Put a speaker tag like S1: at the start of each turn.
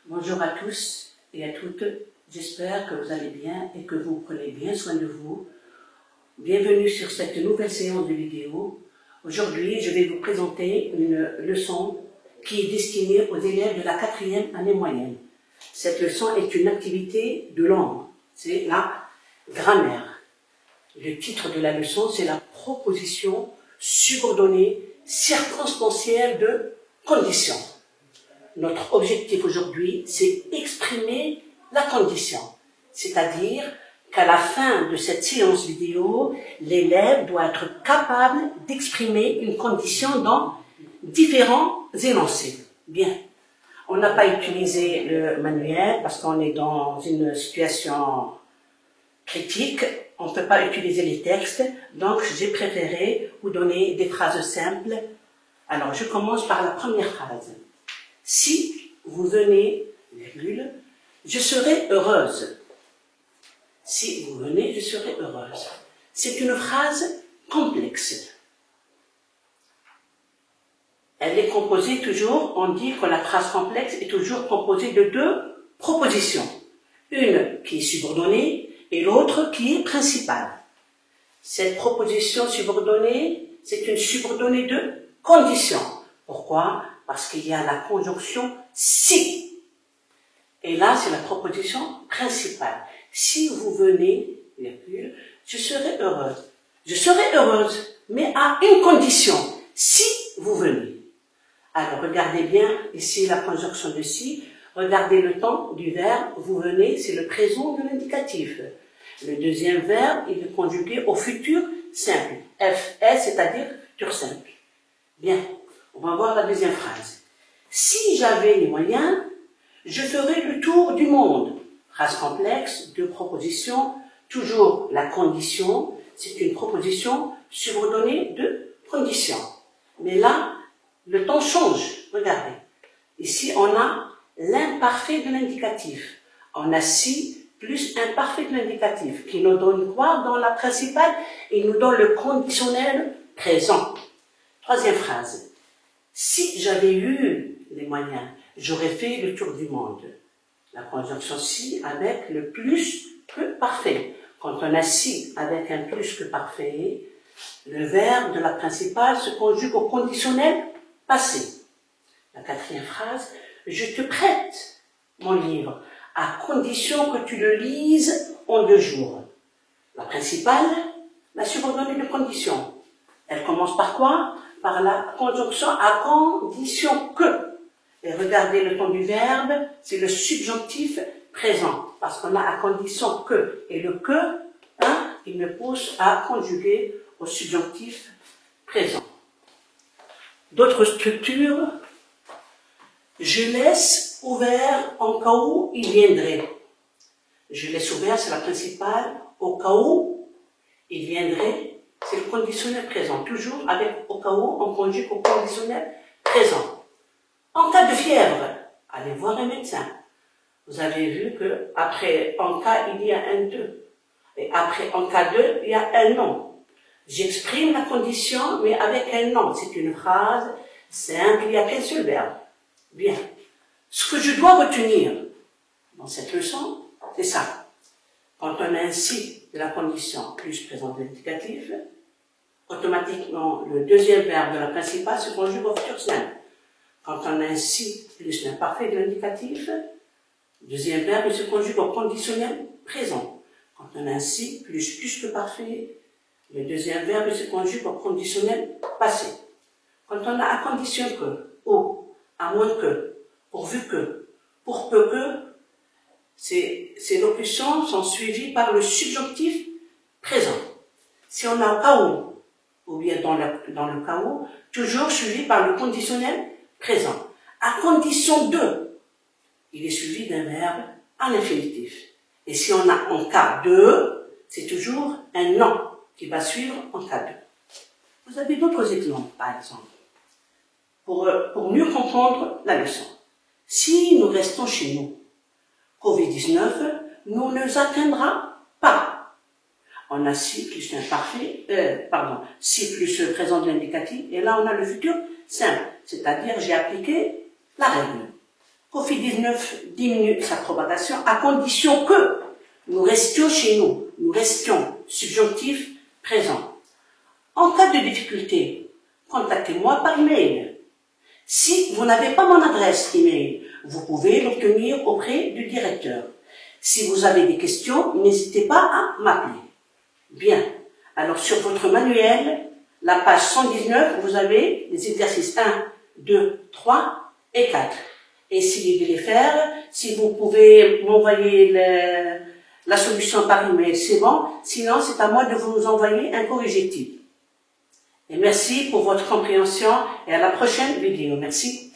S1: Bonjour à tous et à toutes, j'espère que vous allez bien et que vous prenez bien soin de vous. Bienvenue sur cette nouvelle séance de vidéo. Aujourd'hui, je vais vous présenter une leçon qui est destinée aux élèves de la 4e année moyenne. Cette leçon est une activité de langue, c'est la grammaire. Le titre de la leçon, c'est la proposition subordonnée circonstancielle de condition. Notre objectif aujourd'hui, c'est exprimer la condition. C'est-à-dire qu'à la fin de cette séance vidéo, l'élève doit être capable d'exprimer une condition dans différents énoncés. Bien. On n'a pas utilisé le manuel parce qu'on est dans une situation critique. On ne peut pas utiliser les textes. Donc, j'ai préféré vous donner des phrases simples. Alors, je commence par la première phrase. Si vous venez, virgule, je serai heureuse. Si vous venez, je serai heureuse. C'est une phrase complexe. Elle est composée toujours, on dit que la phrase complexe est toujours composée de deux propositions. Une qui est subordonnée et l'autre qui est principale. Cette proposition subordonnée, c'est une subordonnée de condition. Pourquoi ? Parce qu'il y a la conjonction si. Et là, c'est la proposition principale. Si vous venez, virgule, je serai heureuse. Je serai heureuse, mais à une condition. Si vous venez. Alors, regardez bien ici la conjonction de si. Regardez le temps du verbe. Vous venez, c'est le présent de l'indicatif. Le deuxième verbe, il est conjugué au futur simple. FS, c'est-à-dire futur simple. Bien. On va voir la deuxième phrase. Si j'avais les moyens, je ferais le tour du monde. Phrase complexe, deux propositions, toujours la condition, c'est une proposition subordonnée de condition. Mais là, le temps change. Regardez. Ici, on a l'imparfait de l'indicatif. On a si plus imparfait de l'indicatif, qui nous donne quoi dans la principale? Il nous donne le conditionnel présent. Troisième phrase. Si j'avais eu les moyens, j'aurais fait le tour du monde. La conjonction si avec le plus que parfait. Quand on a si avec un plus que parfait, le verbe de la principale se conjugue au conditionnel passé. La quatrième phrase, je te prête mon livre à condition que tu le lises en 2 jours. La principale, la subordonnée de condition. Elle commence par quoi? Par la conjonction à condition que. Et regardez le temps du verbe, c'est le subjonctif présent. Parce qu'on a à condition que. Et le que, il me pousse à conjuguer au subjonctif présent. D'autres structures, je laisse ouvert en cas où il viendrait. Je laisse ouvert, c'est la principale. Au cas où il viendrait. C'est le conditionnel présent, toujours avec au cas où on conjugue au conditionnel présent. En cas de fièvre, allez voir un médecin. Vous avez vu que après en cas il y a un de, et après en cas de il y a un non. J'exprime la condition mais avec un non. C'est une phrase simple, il n'y a qu'un seul verbe. Bien. Ce que je dois retenir dans cette leçon, c'est ça. Quand on a un si de la condition plus présent de l'indicatif, automatiquement, le deuxième verbe de la principale se conjugue au futur simple. Quand on a un si plus l'imparfait de l'indicatif, le deuxième verbe se conjugue au conditionnel présent. Quand on a un si plus que parfait, le deuxième verbe se conjugue au conditionnel passé. Quand on a à condition que, ou, à moins que, pourvu que, pour peu que, ces locutions sont suivies par le subjonctif présent. Si on a au cas où, ou bien dans le cas où, toujours suivi par le conditionnel présent. À condition de, il est suivi d'un verbe à l'infinitif. Et si on a en cas de, c'est toujours un non qui va suivre en cas de. Vous avez d'autres exemples, par exemple, pour mieux comprendre la leçon. Si nous restons chez nous, Covid-19 ne nous atteindra pas. On a si plus l'imparfait, si plus le présent de l'indicatif, et là on a le futur simple, c'est-à-dire j'ai appliqué la règle. Covid-19 diminue sa propagation à condition que nous restions chez nous, nous restions subjonctifs présents. En cas de difficulté, contactez-moi par email. Si vous n'avez pas mon adresse email, vous pouvez l'obtenir auprès du directeur. Si vous avez des questions, n'hésitez pas à m'appeler. Bien. Alors, sur votre manuel, la page 119, vous avez les exercices 1, 2, 3 et 4. Essayez de les faire. Si vous pouvez m'envoyer la solution par email, c'est bon. Sinon, c'est à moi de vous envoyer un corrigetif. Et merci pour votre compréhension et à la prochaine vidéo. Merci.